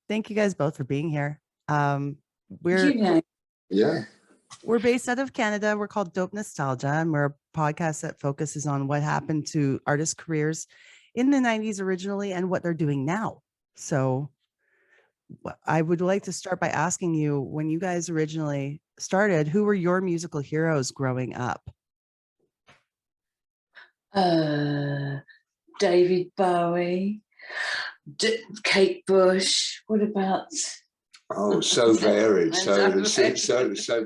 Thank you guys both for being here. We're You know, Yeah. we're based out of Canada. We're called Dope Nostalgia, and we're a podcast that focuses on what happened to artists' careers in the 90s originally and what they're doing now. So I would like to start by asking you, when you guys originally started, who were your musical heroes growing up? David Bowie, Kate Bush. What about? Oh, so varied. So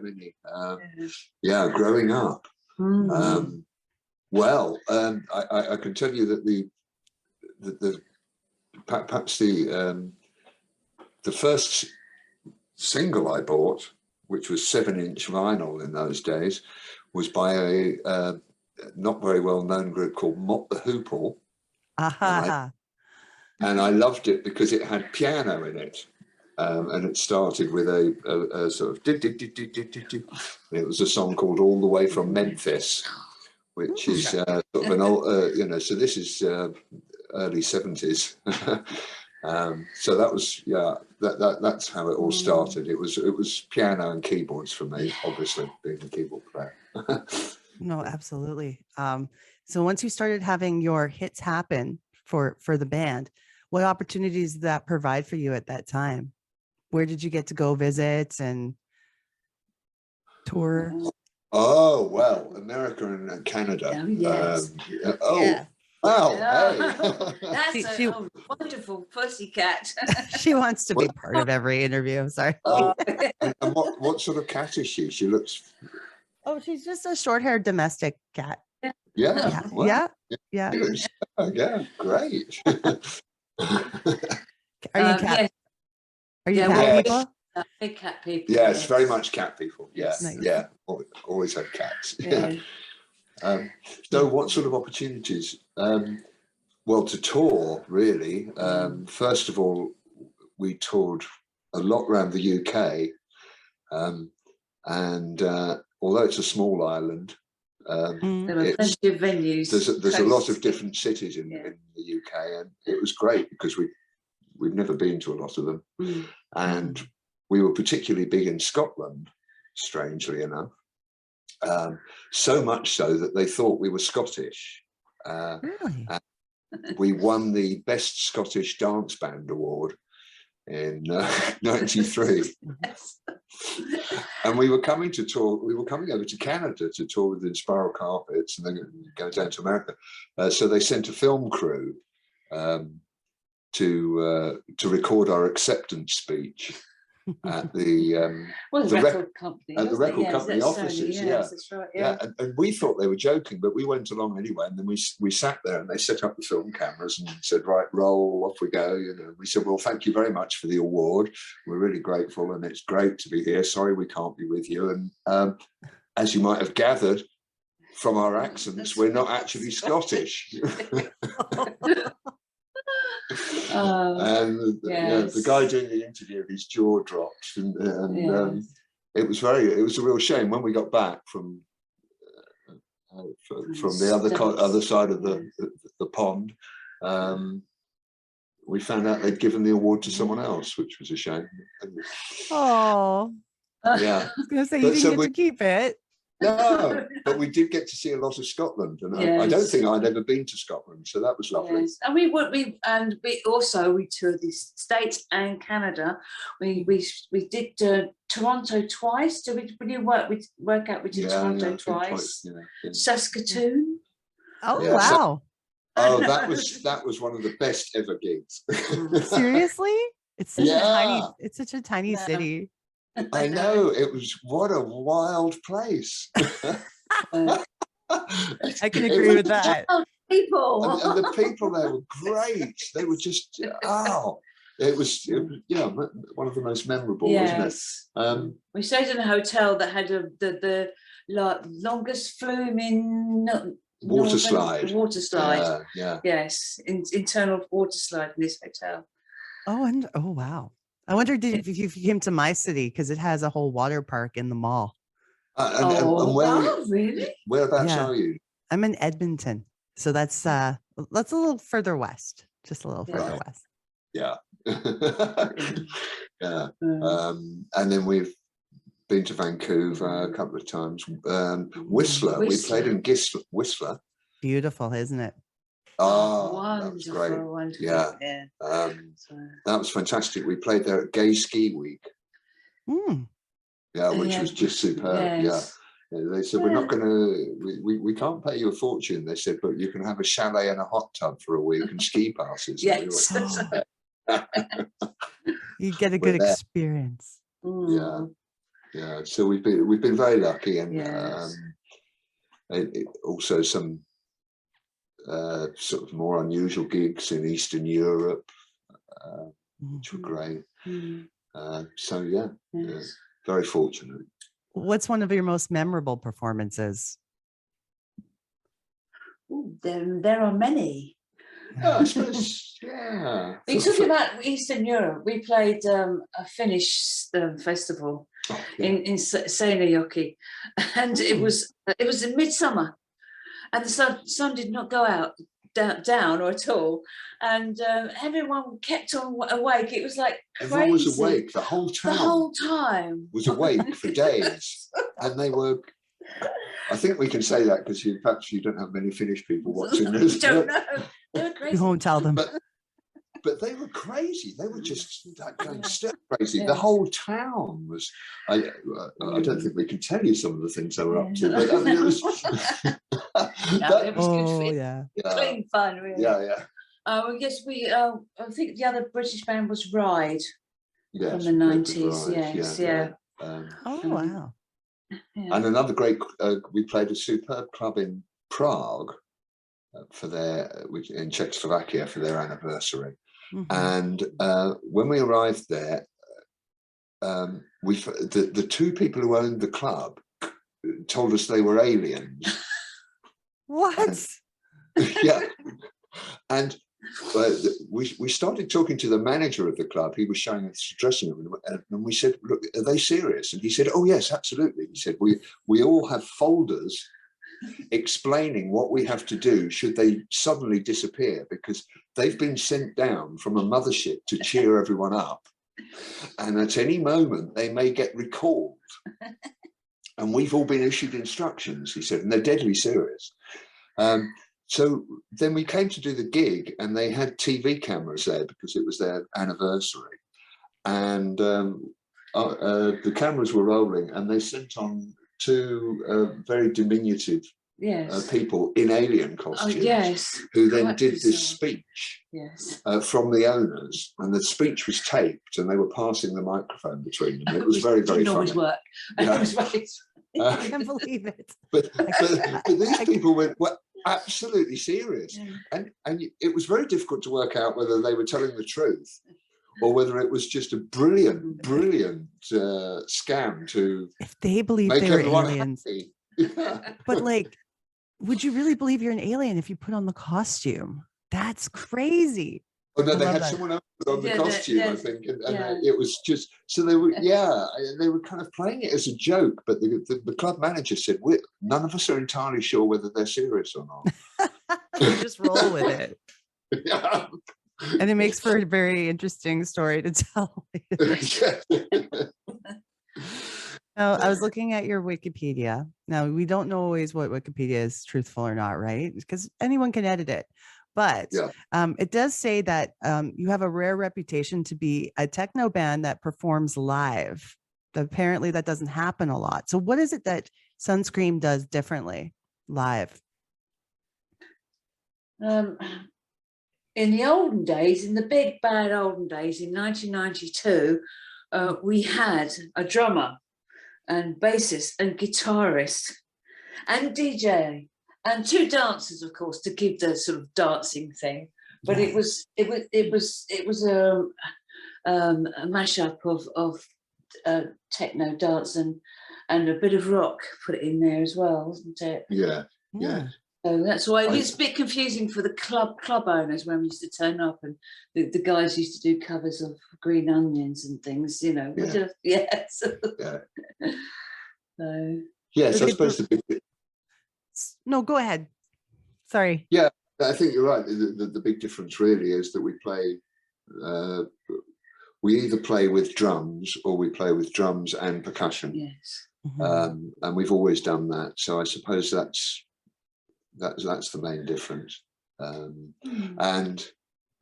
many. Yeah, growing up. Well, I can tell you that perhaps the first single I bought, which was 7-inch vinyl in those days, was by a not very well known group called Mott the Hoople. And I loved it because it had piano in it. And it started with a sort of it was a song called "All the Way from Memphis," which is sort of an old, so this is early 70s. So that was, that's how it all started. It was piano and keyboards for me, obviously, being a keyboard player. No, absolutely. So once you started having your hits happen for the band, what opportunities did that provide for you at that time? Where did you get to go visit and tour? Oh, well, America and Canada. Oh, yes. Wow. Oh, Hey. that's a wonderful pussycat. She wants to be part of every interview. Sorry. And what sort of cat is she? She looks... Oh, she's just a short-haired domestic cat. Yeah. Yeah. Yeah. Great. Are you cat? Yes. Are you cat people? Big cat people. Yes, very much cat people. Yeah, Nice. yeah. Always had cats. Yeah. So what sort of opportunities? Well, to tour, really. First of all, we toured a lot around the UK. And although it's a small island, There were plenty of venues. There's a lot of different cities in the UK, and it was great because we'd never been to a lot of them. And we were particularly big in Scotland, strangely enough. So much so that they thought we were Scottish. Really? And we won the Best Scottish Dance Band Award in '93. Yes. And we were coming over to Canada to tour with the Spiral Carpets and then go down to America. So they sent a film crew to record our acceptance speech at the record company offices. That's right. And we thought they were joking, but we went along anyway. And then we sat there and they set up the film cameras and said, "Right, roll, off we go." We said, "Well, thank you very much for the award. We're really grateful, and it's great to be here. Sorry we can't be with you." And as you might have gathered from our accents, we're not actually Scottish. And the guy doing the interview, his jaw dropped, and it was a real shame when we got back from the other side of the pond. We found out they'd given the award to someone else, which was a shame. Oh, yeah. I was going to say you didn't get to keep it. No, but we did get to see a lot of Scotland, and I don't think I'd ever been to Scotland, so that was lovely. Yes. And we toured the States and Canada. We did Toronto twice. Did we work out? We did Toronto twice. Saskatoon. Oh wow! That was one of the best ever gigs. Seriously, it's such a tiny city. I know, it was, what a wild place. I can agree with that. People. And the people there were great. They were just, it was one of the most memorable, wasn't it? We stayed in a hotel that had the longest flume in water slide. Yes, internal water slide in this hotel. Oh wow. I wonder if you came to my city, because it has a whole water park in the mall. And really? Whereabouts are you? I'm in Edmonton, so that's a little further west, just a little further west. Yeah, Yeah. And then we've been to Vancouver a couple of times. Whistler, we played in Whistler. Beautiful, isn't it? Oh, wonderful, that was great. wonderful. Yeah. That was fantastic. We played there at Gay Ski Week. Yeah, which was just superb. Yes. Yeah. They said, we're not going to, we can't pay you a fortune. They said, but you can have a chalet and a hot tub for a week and ski passes. Yes. You get a good experience. Yeah. Yeah. So we've been very lucky, and also some sort of more unusual gigs in Eastern Europe, which were great. So yeah, very fortunate. What's one of your most memorable performances? There are many. I suppose, yeah. You're talking about Eastern Europe. We played a Finnish festival in Seinäjoki, and it was in midsummer, and the sun did not go out down or at all, and everyone kept on awake. It was like crazy. Everyone was awake. The whole town. The whole time was awake for days, and they were. I think we can say that because perhaps you don't have many Finnish people watching this. Don't know. They were crazy. You won't tell them. But they were crazy. They were just going stir crazy. The whole town was. I don't think we can tell you some of the things they were up to. But I mean, it was. It was good. Clean fun, really. Yeah. Yes, I think the other British band was Ride from the 90s. Yes. Oh wow. Yeah. And another great, we played a superb club in Prague for in Czechoslovakia for their anniversary. And when we arrived there, the two people who owned the club told us they were aliens. What? Yeah. And we started talking to the manager of the club. He was showing us the dressing room, and we said, "Look, are they serious?" And he said, "Oh yes, absolutely." He said, "We all have folders explaining what we have to do should they suddenly disappear, because they've been sent down from a mothership to cheer everyone up, and at any moment they may get recalled. And we've all been issued instructions," he said, "and they're deadly serious." So then we came to do the gig, and they had TV cameras there because it was their anniversary. And the cameras were rolling, and they sent on two very diminutive people in alien costumes, who then did this speech from the owners, and the speech was taped, and they were passing the microphone between them. It was very, very funny. Always work. Yeah. I can't believe it. But these people were absolutely serious, and it was very difficult to work out whether they were telling the truth or whether it was just a brilliant scam to if they believe they were aliens. But like, would you really believe you're an alien if you put on the costume? That's crazy. Oh no, they had someone else on the costume, I think, and it was just, so they were they were kind of playing it as a joke, but the club manager said, none of us are entirely sure whether they're serious or not. Just roll with it. Yeah. And it makes for a very interesting story to tell. Now, I was looking at your Wikipedia. Now, we don't know always what Wikipedia is truthful or not, right? Because anyone can edit it. But it does say that you have a rare reputation to be a techno band that performs live. Apparently, that doesn't happen a lot. So what is it that Sunscreem does differently live? In the olden days, in the big bad olden days, in 1992, we had a drummer and bassist and guitarist and DJ and two dancers, of course, to give the sort of dancing thing. But it was a mashup of techno dance and a bit of rock put in there as well, wasn't it? Yeah. So that's why it was a bit confusing for the club owners when we used to turn up, and the guys used to do covers of Green Onions and things, you know. Yes, I suppose the big. No, go ahead. Sorry. Yeah, I think you're right. The big difference really is that we play we either play with drums or we play with drums and percussion. Yes. And we've always done that. So I suppose that's the main difference. And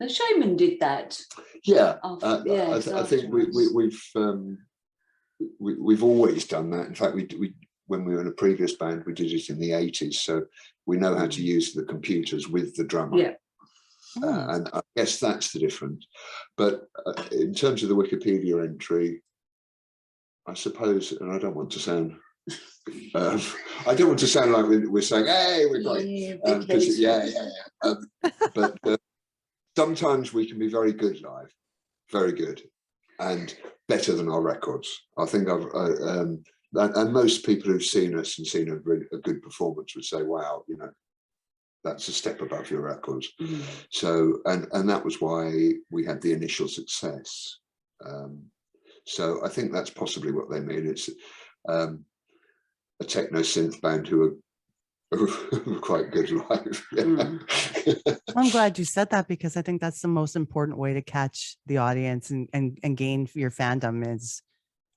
the Shaman did that. Yeah, yes, I think we've always done that. In fact, we when we were in a previous band, we did it in the 80s. So we know how to use the computers with the drummer. Yeah. And I guess that's the difference. But in terms of the Wikipedia entry, I suppose, and I don't want to sound, I don't want to sound like we're saying, "Hey, we're great." But sometimes we can be very good live, very good, and better than our records. I think and most people who've seen us and seen a good performance would say, "Wow, you know, that's a step above your records." So, and that was why we had the initial success. So I think that's possibly what they mean. It's a techno synth band who are quite good live. I'm glad you said that, because I think that's the most important way to catch the audience and gain your fandom is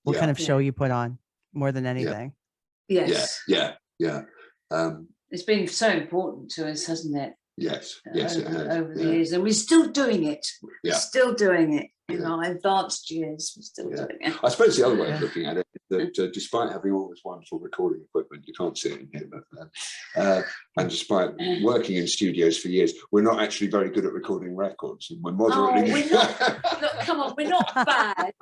what kind of show you put on more than anything. Yes. Yeah. It's been so important to us, hasn't it? Yes, over the years, and we're still doing it. Yeah. We're still doing it in our advanced years. We're still doing it. I suppose the other way of looking at it is that despite having all this wonderful recording equipment, you can't see it in here, but and despite working in studios for years, we're not actually very good at recording records, and we're moderately. We're not. Look, come on, we're not bad.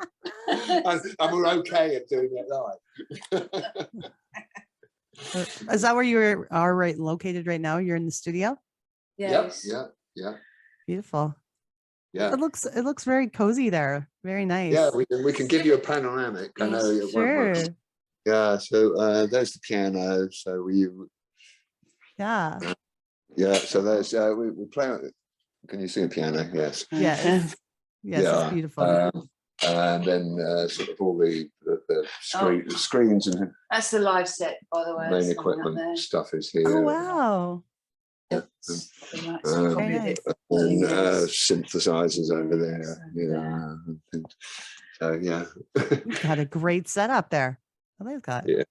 and we're okay at doing it live. Is that where you are located right now? You're in the studio? Yes. Yep. Yeah. Beautiful. Yeah. It looks very cozy there. Very nice. Yeah, we can give you a panoramic. I know it sure. won't. Yeah, so there's the piano. So yeah. So there's we play. Can you see a piano? Yes. Yes. It's beautiful. And then sort of all the screens and that's the live set, by the way. Main equipment stuff is here. Oh wow. Yeah. And synthesizers over there. So yeah. You've got a great setup there. I like that. Yeah.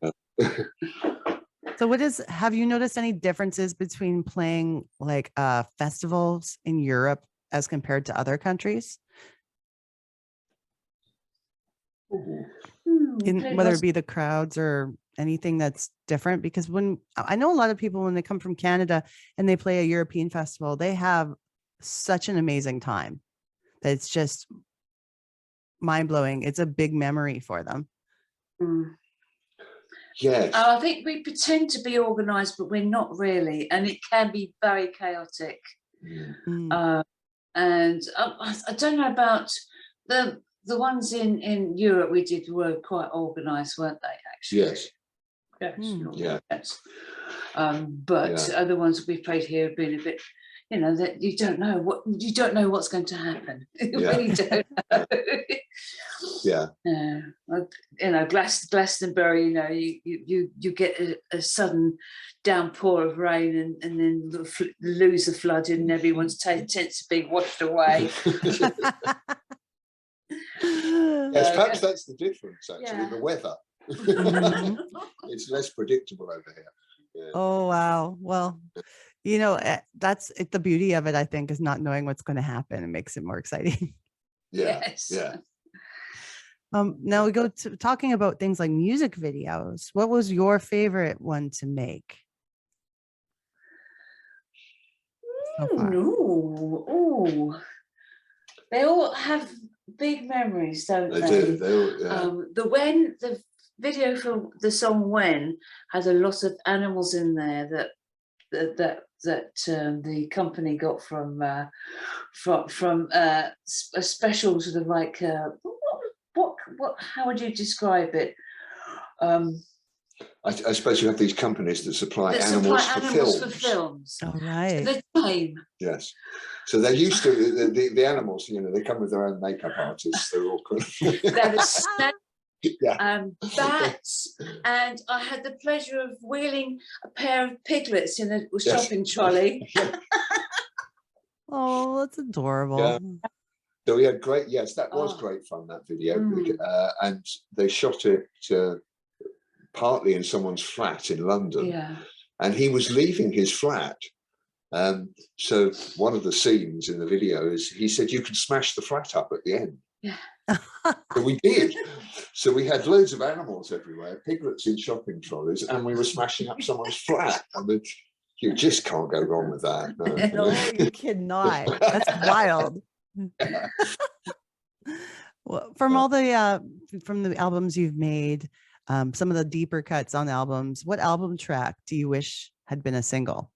So have you noticed any differences between playing like festivals in Europe as compared to other countries? Whether it be the crowds or anything that's different, because when I know a lot of people, when they come from Canada and they play a European festival, they have such an amazing time that it's just mind-blowing. It's a big memory for them. Yes. I think we pretend to be organized, but we're not really, and it can be very chaotic. And I don't know about the ones in Europe we did were quite organised, weren't they? Actually, yes. Yes. But other ones we played here have been a bit, that you don't know what's going to happen. You really don't know. Glastonbury. You get a sudden downpour of rain and then lose the flood and everyone's tents are being washed away. Yes, perhaps that's the difference, actually, the weather. It's less predictable over here. Yeah. Oh, wow. Well, that's the beauty of it, I think, is not knowing what's going to happen. It makes it more exciting. Yes. Yeah. Now we go to talking about things like music videos. What was your favorite one to make? They all have big memories, don't they? They do. They all, the video for the song "When" has a lot of animals in there that the company got from a special sort of like what how would you describe it? I suppose you have these companies that supply animals for films. All right. The time. Yes. So they're used to the animals. They come with their own makeup artists. They're all cool. They're the snakes, bats, and I had the pleasure of wheeling a pair of piglets in a shopping trolley. Oh, that's adorable. So we had great, yes, that was great fun, that video. And they shot it partly in someone's flat in London. Yeah. And he was leaving his flat. So one of the scenes in the video is he said, you can smash the flat up at the end. Yeah. So we did. So we had loads of animals everywhere, piglets in shopping trolleys, and we were smashing up someone's flat. I mean, you just can't go wrong with that. No. No, you cannot. That's wild. Well, from all the from the albums you've made, some of the deeper cuts on albums, what album track do you wish had been a single?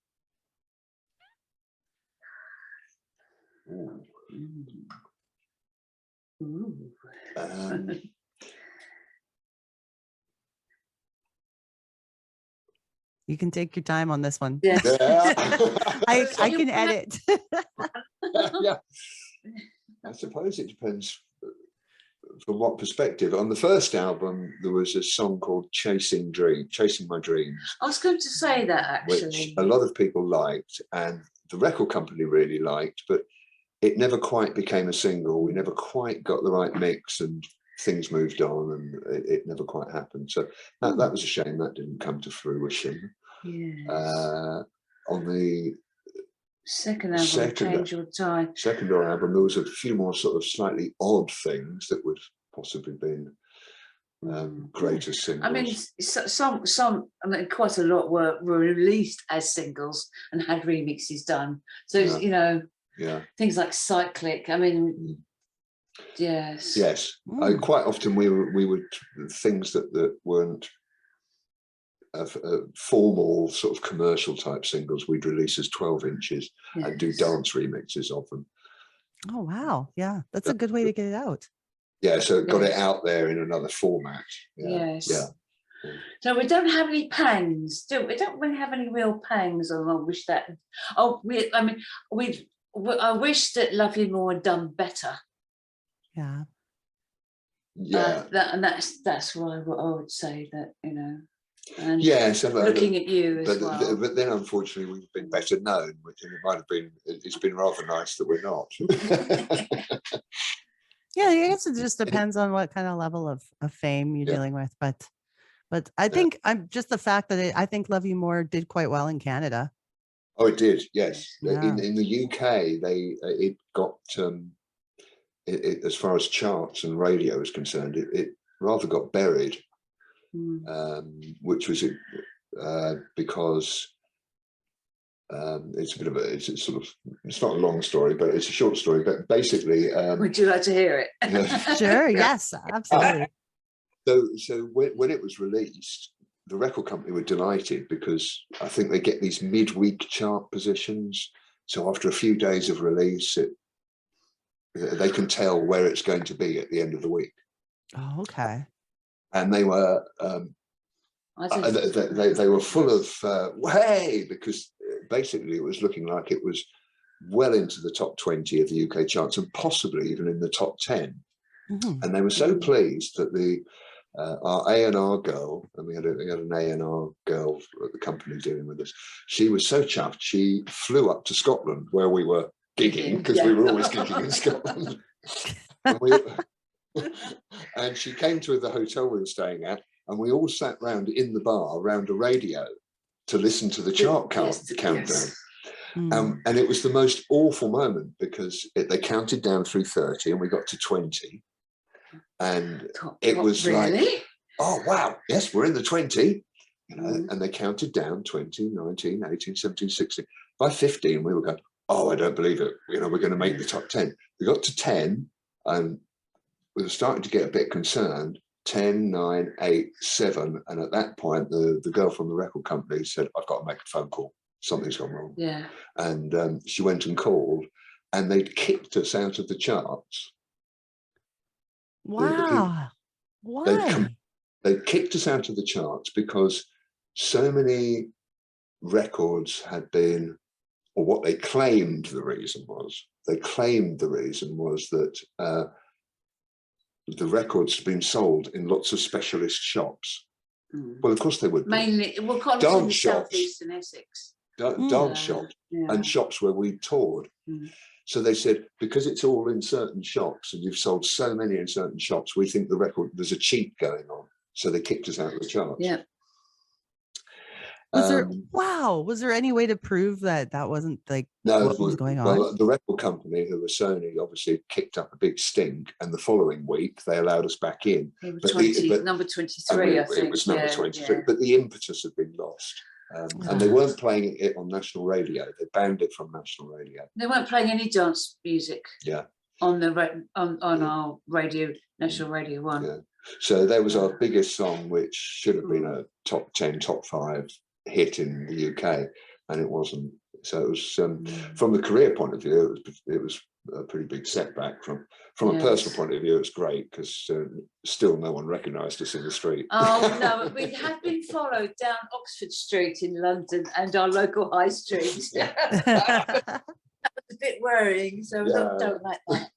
You can take your time on this one. Yeah. I can edit. Yeah, I suppose it depends from what perspective. On the first album, there was a song called Chasing My Dreams. I was going to say that, actually. Which a lot of people liked, and the record company really liked, but it never quite became a single. We never quite got the right mix, and things moved on, and it never quite happened. So that was a shame that didn't come to fruition. Yes. On the second album, Change Your Tide. Second album, there was a few more sort of slightly odd things that would possibly been greater singles. I mean, some. I mean, quite a lot were released as singles and had remixes done. So you know, things like Cyclic. I mean, yes. Quite often we would things that weren't formal sort of commercial type singles, we'd release as 12 inches and do dance remixes of them. Oh wow, yeah, that's a good way to get it out. Yeah, so it got it out there in another format. Yes. So we don't have any pangs. We don't really have any real pangs. I wish that. I wish that Love You More had done better. Yeah. And that's why I would say that, you know. And yes, looking at you as well. But then, unfortunately, we've been better known, which it might have been. It's been rather nice that we're not. Yeah, I guess it just depends on what kind of level of fame you're dealing with. But I think I'm just the fact that I think Love You More did quite well in Canada. Oh, it did. Yes, Yeah. In the UK, it got as far as charts and radio is concerned, it rather got buried. Which was because it's a bit of it's not a long story, but it's a short story. But basically, would you like to hear it? Sure. Yes, absolutely. So when it was released, the record company were delighted because I think they get these midweek chart positions. So after a few days of release, they can tell where it's going to be at the end of the week. Oh, okay. And they were they were full of hey, because basically it was looking like it was well into the top 20 of the UK charts and possibly even in the top 10. And they were so pleased that our A&R girl, and we had an A&R girl at the company dealing with us. She was so chuffed she flew up to Scotland where we were gigging, because we were always gigging in Scotland. And she came to the hotel we were staying at, and we all sat round in the bar around a radio to listen to the chart countdown. And it was the most awful moment because they counted down through 30 and we got to 20. And it was like, oh, wow, yes, we're in the 20. You know, and they counted down 20, 19, 18, 17, 16. By 15, we were going, oh, I don't believe it. You know, we're going to make the top 10. We got to 10 and we were starting to get a bit concerned. 10, 9, 8, 7. And at that point, the girl from the record company said, I've got to make a phone call. Something's gone wrong. Yeah. And she went and called, and they'd kicked us out of the charts. Wow. Why? They kicked us out of the charts because so many records had been, or what they claimed the reason was, that the records had been sold in lots of specialist shops. Well, of course they would be. Mainly, dance shops, South East and Essex. dance shops, and shops where we toured. So they said, because it's all in certain shops and you've sold so many in certain shops, we think the record, there's a cheat going on. So they kicked us out of the charts. Yeah. Was there any way to prove that wasn't like no, what was going on? Well, the record company, who was Sony, obviously kicked up a big stink, and the following week they allowed us back in. Number 23, I think. It was number 23, but the impetus had been lost. And they weren't playing it on national radio. They banned it from national radio. They weren't playing any dance music. Yeah. On the our radio, National Radio 1. Yeah. So there was our biggest song, which should have been a top 10, top 5 hit in the UK, and it wasn't. So it was from the career point of view, it was a pretty big setback. From a personal point of view, it's great because still no one recognised us in the street. Oh no, but we have been followed down Oxford Street in London and our local high street. That was a bit worrying, so I don't like that.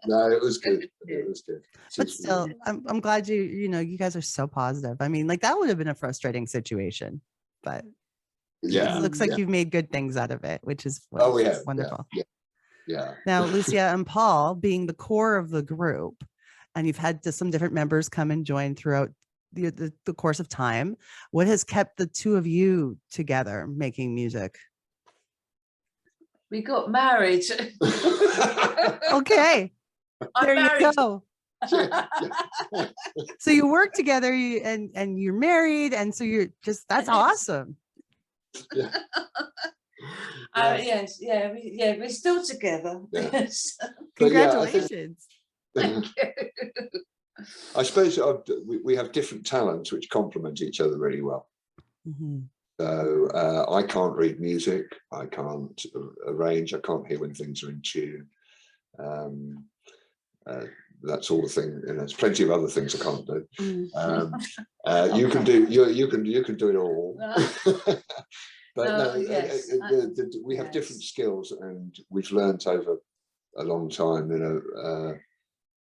No, it was good. It was good. But still, I'm glad you guys are so positive. I mean, like that would have been a frustrating situation, but it looks like you've made good things out of it, which is wonderful. Yeah. Now, Lucia and Paul being the core of the group, and you've had some different members come and join throughout the course of time. What has kept the two of you together making music? We got married. Okay. There you go. So you work together and you're married, and so you're just, that's awesome. Yes, we're still together. Yes. Congratulations. Thank you. I suppose we have different talents which complement each other really well. Mm-hmm. So I can't read music, I can't arrange, I can't hear when things are in tune. That's all the thing. There's plenty of other things I can't do. You can do it all. But we have different skills, and we've learnt over a long time.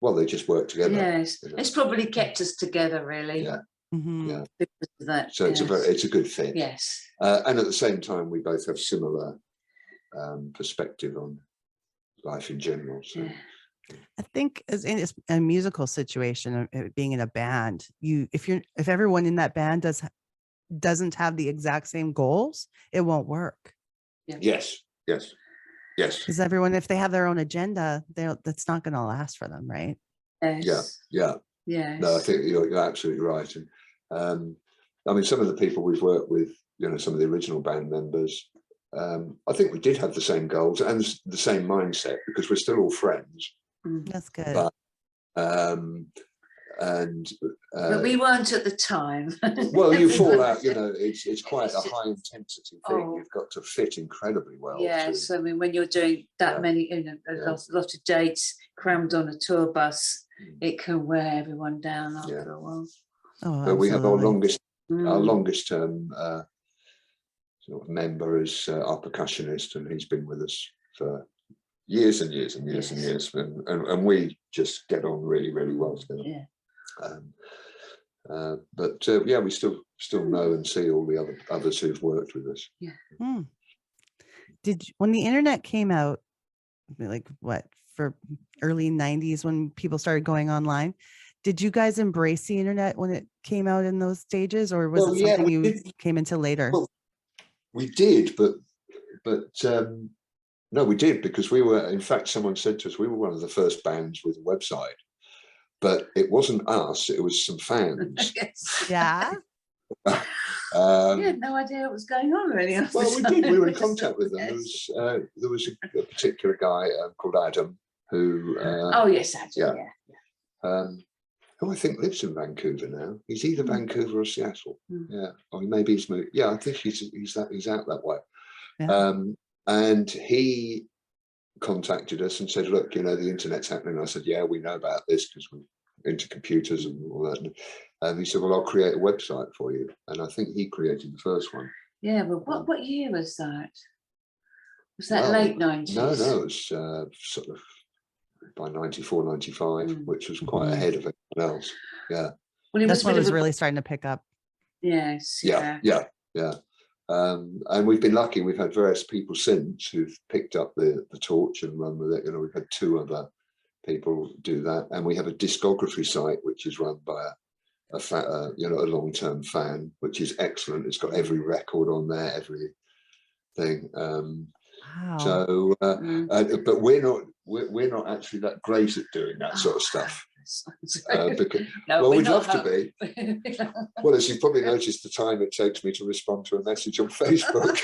Well, they just work together. Yes, it's probably kept us together, really. Yeah. Mm-hmm. Yeah. Because of that, so it's a good fit. Yes. And at the same time, we both have similar perspective on life in general. So. I think as in a musical situation, being in a band, if everyone in that band doesn't have the exact same goals, it won't work. Yeah. Yes. Because everyone, if they have their own agenda, that's not going to last for them, right? Yes. Yeah. No, I think you're absolutely right. And I mean, some of the people we've worked with, some of the original band members, I think we did have the same goals and the same mindset, because we're still all friends. That's good. But, but we weren't at the time. Well, you fall out, it's quite a high intensity thing. You've got to fit incredibly well. Yes, I mean, when you're doing that many, a lot of dates crammed on a tour bus, it can wear everyone down after a while. But we have our longest term sort of member is our percussionist, and he's been with us for years and years and years and years, and we just get on really, really well together. But we still know and see all the others who've worked with us. When the internet came out, like for early 90s, when people started going online, did you guys embrace the internet when it came out in those stages, or was it something you came into later? Well, we did, but no, we did, because we were, in fact, someone said to us, we were one of the first bands with a website, but it wasn't us, it was some fans. Yeah. We had no idea what was going on, really. Well, we did. We were in contact with them. There was a particular guy called Adam who. Adam. Who I think lives in Vancouver now. He's either Vancouver or Seattle. Yeah, or maybe he's moved. Yeah, I think he's out that way. Yeah. And he contacted us and said, "Look, the internet's happening." I said, "Yeah, we know about this because we're into computers and all that." And he said, "Well, I'll create a website for you." And I think he created the first one. Yeah, but what year was that? Was that late 90s? No, it was sort of by 94, 95, which was quite ahead of everyone else. Yeah. Well, that's when it was really starting to pick up. Yes. Yeah. And we've been lucky. We've had various people since who've picked up the torch and run with it. You know, we've had 2 other people do that, and we have a discography site which is run by a long-term fan, which is excellent. It's got every record on there, everything. Wow. So, but we're not actually that great at doing that sort of stuff. Because, No, well, we're we'd not love to be. Well, as you've probably noticed, the time it takes me to respond to a message on Facebook.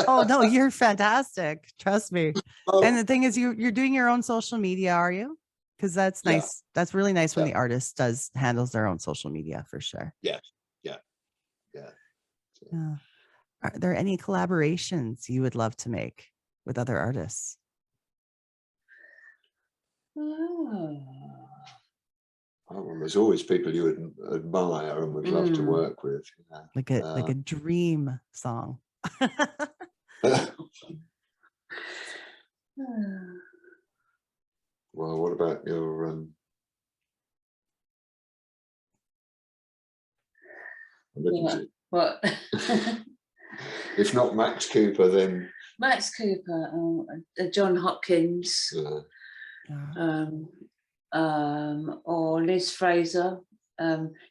Oh no, you're fantastic. Trust me. Oh, And the thing is, you're doing your own social media, are you? Because that's Yeah. nice. That's really nice when Yeah. the artist handles their own social media for sure. Yeah. Yeah. Are there any collaborations you would love to make with other artists? Oh, well, there's always people you would admire and would love to work with. Like a dream song. Well, what about your What? if not Max Cooper, then Max Cooper, John Hopkins, or Liz Fraser.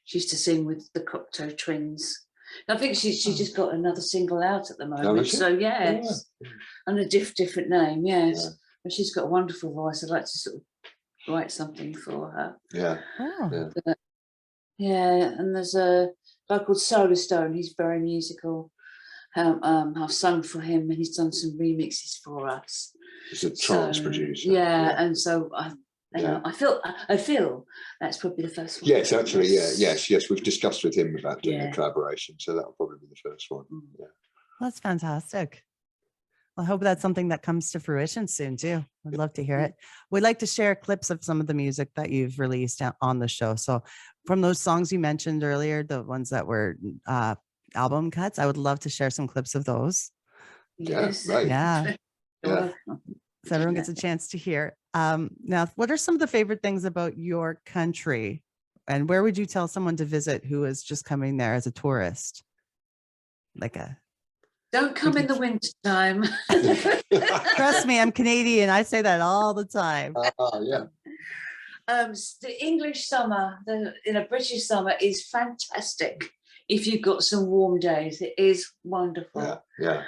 She used to sing with the Cocteau Twins. I think she's just got another single out at the moment. So yes, under a different name. Yes, but she's got a wonderful voice. I'd like to sort of write something for her. And there's a guy called Solar Stone. He's very musical. I've sung for him, and he's done some remixes for us. He's a trance producer. And so I feel that's probably the first one. Yes, actually, yes. We've discussed with him about doing a collaboration, so that'll probably be the first one. Yeah. That's fantastic. I hope that's something that comes to fruition soon too. I'd love to hear it. We'd like to share clips of some of the music that you've released on the show. So from those songs you mentioned earlier, the ones that were album cuts, I would love to share some clips of those. Yes. Right. Yeah. Yeah. So everyone gets a chance to hear. Now, what are some of the favorite things about your country? And where would you tell someone to visit who is just coming there as a tourist? Don't come in the winter time. Trust me, I'm Canadian. I say that all the time. The English summer, the British summer is fantastic. If you've got some warm days, it is wonderful. Well,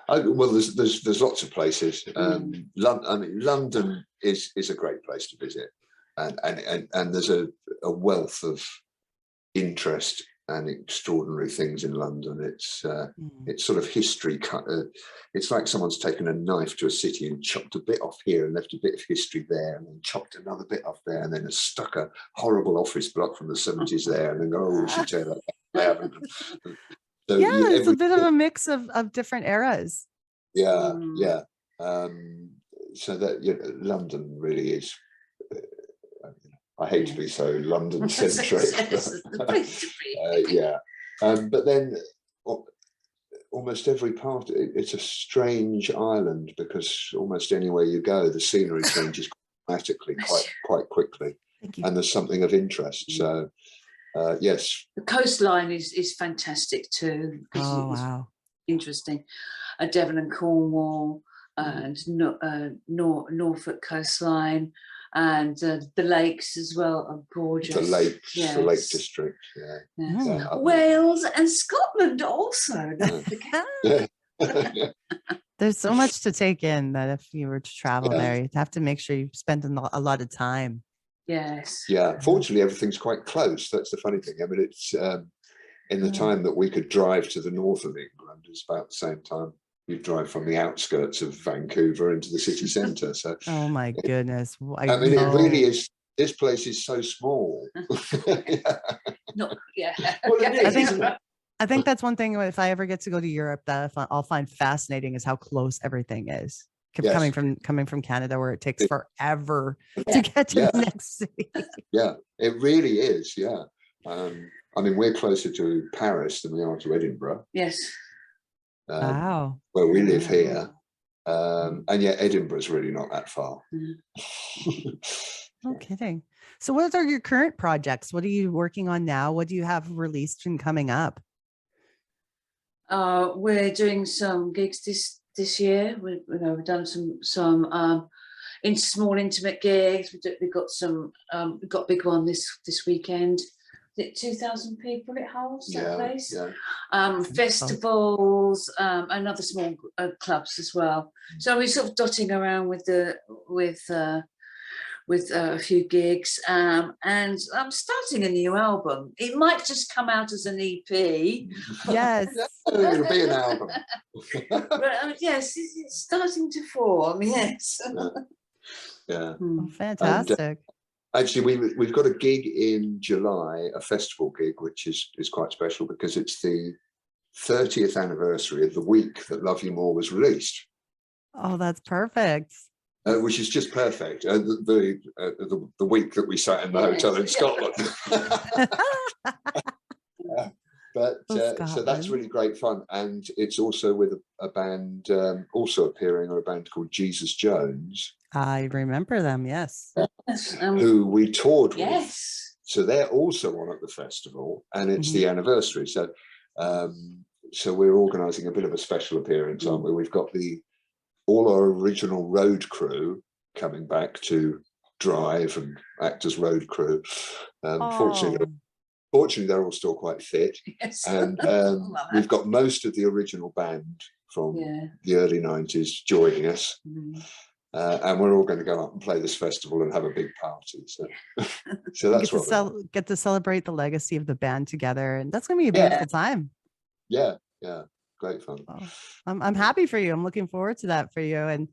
there's lots of places. London is a great place to visit, and there's a wealth of interest and extraordinary things in London. It's sort of history cut. It's like someone's taken a knife to a city and chopped a bit off here and left a bit of history there, and then chopped another bit off there, and then stuck a horrible office block from the 70s there, and then we should tear that down. So it's a bit of a mix of different eras. So that London really is. I hate to be so London centric. But then almost every part, it's a strange island, because almost anywhere you go, the scenery changes dramatically quite quickly, and there's something of interest. So yes, the coastline is fantastic too. Oh wow, interesting. Devon and Cornwall and Norfolk coastline. And the lakes as well are gorgeous. The lakes, the Lake District, Wales and Scotland also. Don't forget. There's so much to take in that if you were to travel there, you'd have to make sure you spend a lot of time. Yes. Yeah. Fortunately, everything's quite close. That's the funny thing. I mean, it's in the time that we could drive to the north of England, it's about the same time you drive from the outskirts of Vancouver into the city centre. So, oh my goodness! I mean, it really is. This place is so small. Well, I think that's one thing. If I ever get to go to Europe, that I'll find fascinating is how close everything is. Coming from Canada, where it takes forever to get to the next city. Yeah, it really is. Yeah. I mean, we're closer to Paris than we are to Edinburgh. Yes. Wow. Where we live here. And yet Edinburgh's really not that far. No kidding. So what are your current projects? What are you working on now? What do you have released and coming up? We're doing some gigs this year. We've done some in small intimate gigs. We've got a big one this weekend. Is it 2,000 people it holds, that place? Yeah. Festivals, and other small clubs as well. So we're sort of dotting around with a few gigs, and I'm starting a new album. It might just come out as an EP. Yes. It'll be an album. But yes, it's starting to form. Yes. Yeah. Oh, fantastic. Actually, we've got a gig in July, a festival gig, which is quite special because it's the 30th anniversary of the week that Love You More was released. Oh, that's perfect. Which is just perfect. The week that we sat in the hotel in Scotland. So that's really great fun, and it's also with a band also appearing, or a band called Jesus Jones. I remember them, yes. Who we toured with. Yes. So they're also on at the festival, and it's the anniversary. So so we're organising a bit of a special appearance, aren't we? We've got all our original road crew coming back to drive and act as road crew. Fortunately, they're all still quite fit. Yes. And we've got most of the original band from the early 90s joining us. And we're all going to go up and play this festival and have a big party. So that's get to celebrate the legacy of the band together, and that's going to be a beautiful time. Yeah, great fun. Well, I'm happy for you. I'm looking forward to that for you, and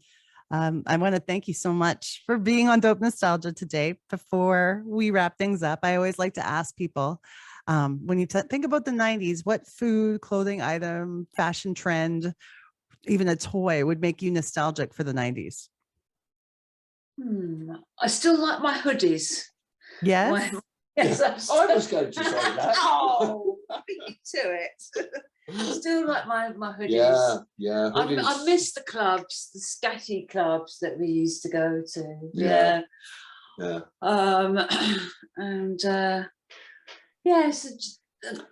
I want to thank you so much for being on Dope Nostalgia today. Before we wrap things up, I always like to ask people, when you think about the 90s, what food, clothing item, fashion trend, even a toy would make you nostalgic for the 90s? I still like my hoodies. Yes. Yes, I was going to say that. Oh, beat you to it. I still like my hoodies. Yeah. Hoodies. I miss the clubs, the scatty clubs that we used to go to. Yeah. And yes.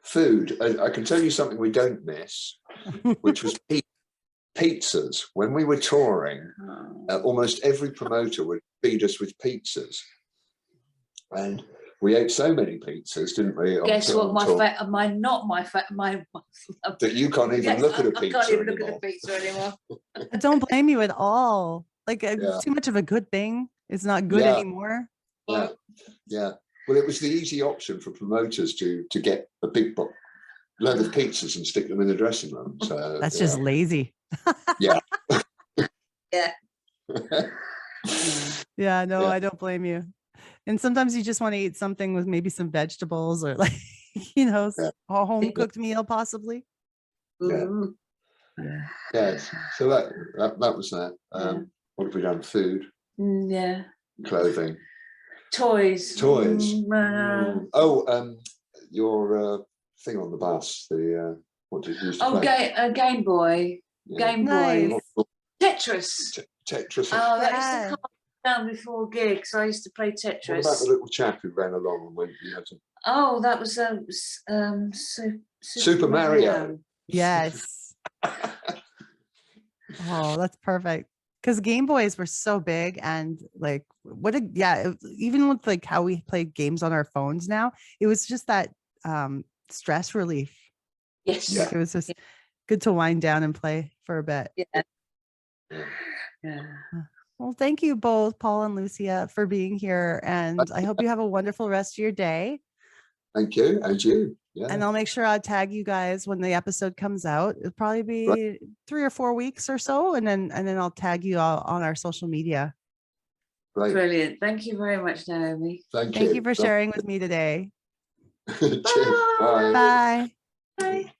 Food. I can tell you something we don't miss, which was pizzas. When we were touring, almost every promoter would feed us with pizzas, and we ate so many pizzas, didn't we? Guess what? That you can't even look at a pizza. I can't even look at a pizza anymore. I don't blame you at all. Like too much of a good thing is not good anymore. Yeah. Well, it was the easy option for promoters to get a big load of pizzas and stick them in the dressing room. So that's just lazy. Yeah. Yeah, no, I don't blame you. And sometimes you just want to eat something with maybe some vegetables, or like, a home cooked meal possibly. Yeah. So that was that. What have we done? Food. Clothing. Toys. Your thing on the bus. What did you use to play? Game Boy. Game Boy. Tetris. Tetris. Oh, that used to come down before gigs. I used to play Tetris. What about the little chap who ran along and went? You had to... Oh, that was Super Mario. Yes. Oh, that's perfect. Because Game Boys were so big, and like even with like how we play games on our phones now, it was just that stress relief. Yes. Like, it was just good to wind down and play for a bit. Yeah. Well, thank you both, Paul and Lucia, for being here, and I hope you have a wonderful rest of your day. Thank you, and you. Yeah. And I'll make sure I'll tag you guys when the episode comes out. It'll probably be 3 or 4 weeks or so, and then I'll tag you all on our social media. Great. Brilliant. Thank you very much, Naomi. Thank you for sharing with me today. Cheers. Bye. Bye. Bye.